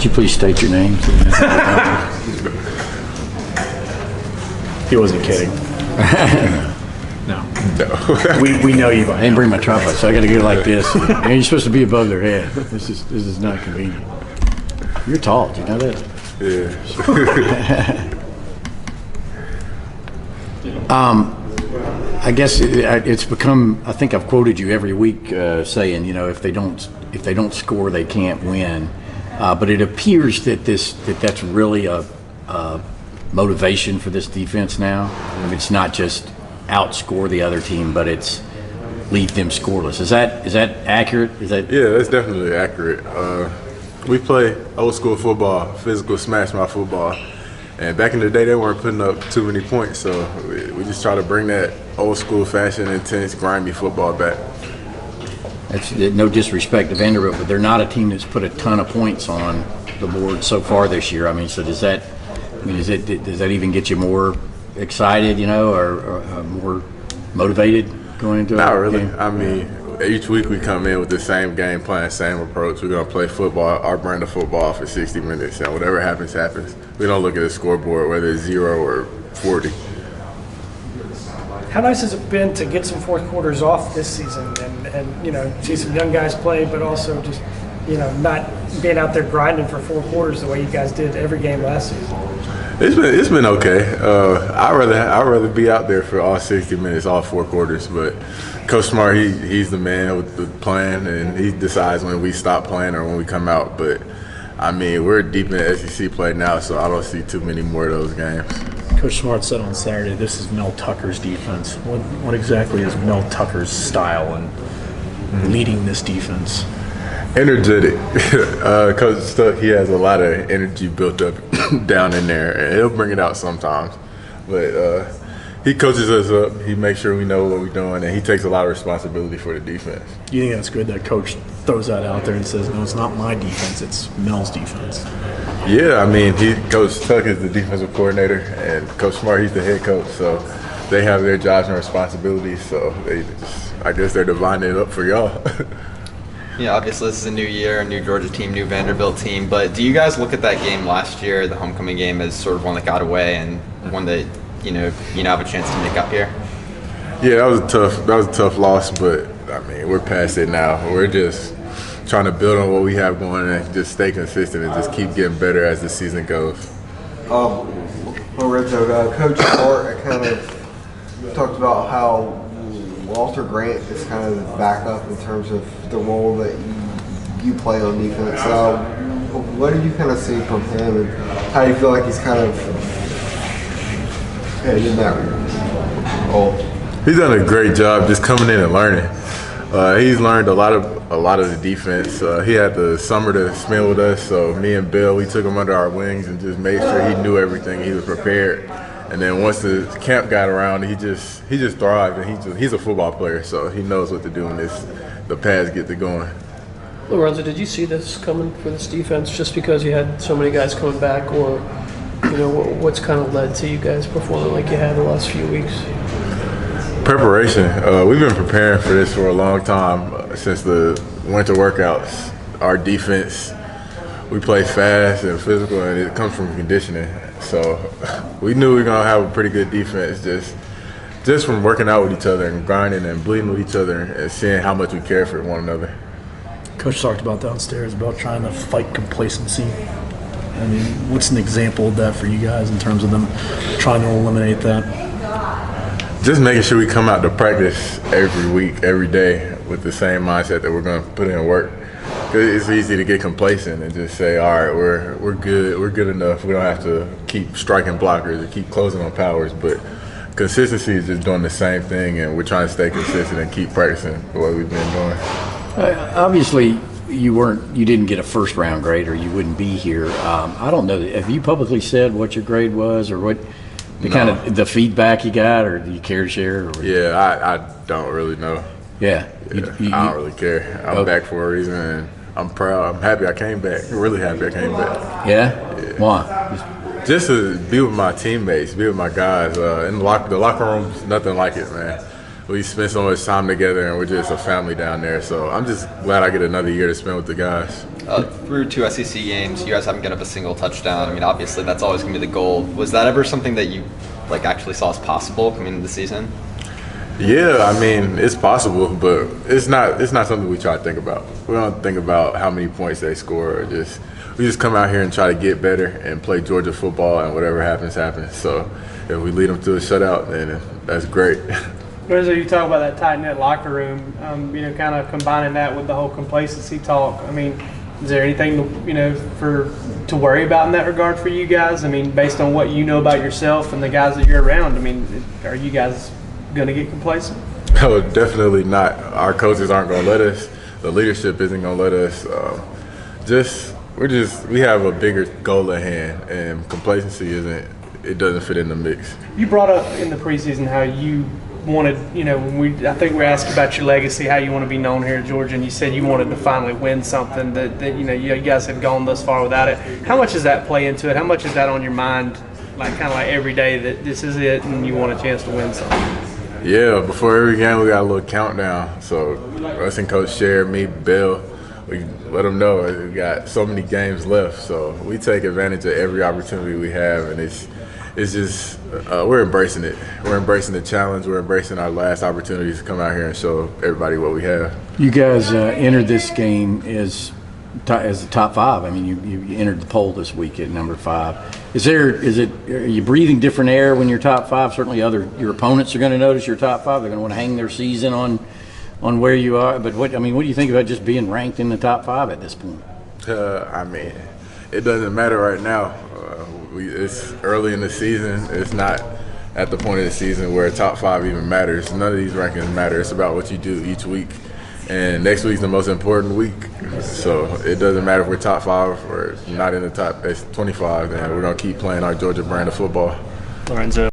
you please state your name? He wasn't kidding. No. We know you. I didn't bring my trumpet, so I got to get it like this. And you're supposed to be above their head. This is not convenient. You're tall. Do you know that? Yeah. I guess it's become. I think I've quoted you every week saying, if they don't score, they can't win. But it appears that that's really a motivation for this defense now. I mean, it's not just outscore the other team, but it's leave them scoreless. Is that accurate? Yeah, that's definitely accurate. We play old school football, physical smash mouth football. And back in the day, they weren't putting up too many points, so we just try to bring that old school fashion, intense, grimy football back. That's no disrespect to Vanderbilt, but they're not a team that's put a ton of points on the board so far this year. I mean, so does that even get you more excited, or more motivated going into it? Not really. I mean, each week we come in with the same game plan, same approach. We're going to play football, our brand of football for 60 minutes, and whatever happens, happens. We don't look at the scoreboard, whether it's 0 or 40. How nice has it been to get some fourth quarters off this season and see some young guys play, but also just, not being out there grinding for 4 quarters the way you guys did every game last season? It's been okay. I'd rather be out there for all 60 minutes, all 4 quarters. But Coach Smart, he's the man with the plan, and he decides when we stop playing or when we come out. But I mean, we're deep in SEC play now, so I don't see too many more of those games. Coach Smart said on Saturday, this is Mel Tucker's defense. What exactly is Mel Tucker's style in leading this defense? Energetic. Coach Stuck, he has a lot of energy built up down in there, and he'll bring it out sometimes. But he coaches us up. He makes sure we know what we're doing, and he takes a lot of responsibility for the defense. You think that's good that Coach throws that out there and says, no, it's not my defense, it's Mel's defense? Yeah, I mean, Coach Tuck is the defensive coordinator, and Coach Smart, he's the head coach. So they have their jobs and responsibilities. So I guess they're dividing it up for y'all. Yeah, obviously this is a new year, a new Georgia team, new Vanderbilt team. But do you guys look at that game last year, the homecoming game, as sort of one that got away and one that you have a chance to make up here? Yeah, that was a tough loss, but I mean, we're past it now. We're just trying to build on what we have going and just stay consistent and just keep getting better as the season goes. Lorenzo, Coach Smart kind of talked about how Walter Grant is kind of the backup in terms of the role that you play on defense. What do you kind of see from him, and how do you feel like he's kind of in that role? He's done a great job just coming in and learning. He's learned a lot of the defense. He had the summer to spend with us, so me and Bill, we took him under our wings and just made sure he knew everything. He was prepared. And then once the camp got around, he just thrived, and he's a football player, so he knows what to do when the pads get to going. Lorenzo, did you see this coming for this defense just because you had so many guys coming back, or what's kind of led to you guys performing like you have the last few weeks? Preparation. We've been preparing for this for a long time since the winter workouts. Our defense, we play fast and physical, and it comes from conditioning. So we knew we were going to have a pretty good defense just from working out with each other and grinding and bleeding with each other and seeing how much we care for one another. Coach talked about downstairs about trying to fight complacency. I mean, what's an example of that for you guys in terms of them trying to eliminate that? Just making sure we come out to practice every week, every day with the same mindset that we're going to put in work. Because it's easy to get complacent and just say, all right, we're good enough. We don't have to keep striking blockers or keep closing on powers. But consistency is just doing the same thing, and we're trying to stay consistent and keep practicing the way we've been doing. Obviously, you didn't get a first round grade, or you wouldn't be here. I don't know. Have you publicly said what your grade was, or what kind of the feedback you got, or do you care to share? Or? Yeah, I don't really know. Yeah, I don't really care. I'm back for a reason, and I'm proud. I'm happy I came back. Really happy I came back. Yeah? Why? Just to be with my teammates, be with my guys. In the locker room's nothing like it, man. We spend so much time together, and we're just a family down there. So I'm just glad I get another year to spend with the guys. through 2 SEC games, you guys haven't given up a single touchdown. I mean, obviously that's always going to be the goal. Was that ever something that you actually saw as possible coming into the season? Yeah, I mean, it's possible, but it's not something we try to think about. We don't think about how many points they score. We just come out here and try to get better and play Georgia football, and whatever happens, happens. So if we lead them to a shutout, then that's great. Lorenzo, you talk about that tight-knit locker room, kind of combining that with the whole complacency talk. I mean, is there anything, to worry about in that regard for you guys? I mean, based on what you know about yourself and the guys that you're around, I mean, are you guys going to get complacent? No, definitely not. Our coaches aren't going to let us. The leadership isn't going to let us. We have a bigger goal at hand, and complacency doesn't fit in the mix. You brought up in the preseason how you wanted, I think we asked about your legacy, how you want to be known here at Georgia, and you said you wanted to finally win something that you guys had gone thus far without it. How much does that play into it? How much is that on your mind, kind of like every day that this is it and you want a chance to win something? Yeah, before every game we got a little countdown. So us and Coach Sher, me, Bill, we let them know we got so many games left. So we take advantage of every opportunity we have, and it's just we're embracing it. We're embracing the challenge. We're embracing our last opportunities to come out here and show everybody what we have. You guys entered this game as the top 5. I mean, you entered the poll this week at number 5. Are you breathing different air when you're top 5? Certainly your opponents are going to notice you're top 5. They're going to want to hang their season on where you are. But what do you think about just being ranked in the top 5 at this point? I mean, it doesn't matter right now. It's early in the season. It's not at the point of the season where top 5 even matters. None of these rankings matter. It's about what you do each week. And next week's the most important week. So it doesn't matter if we're top 5 or not in the top 25, then we're going to keep playing our Georgia brand of football. Lorenzo.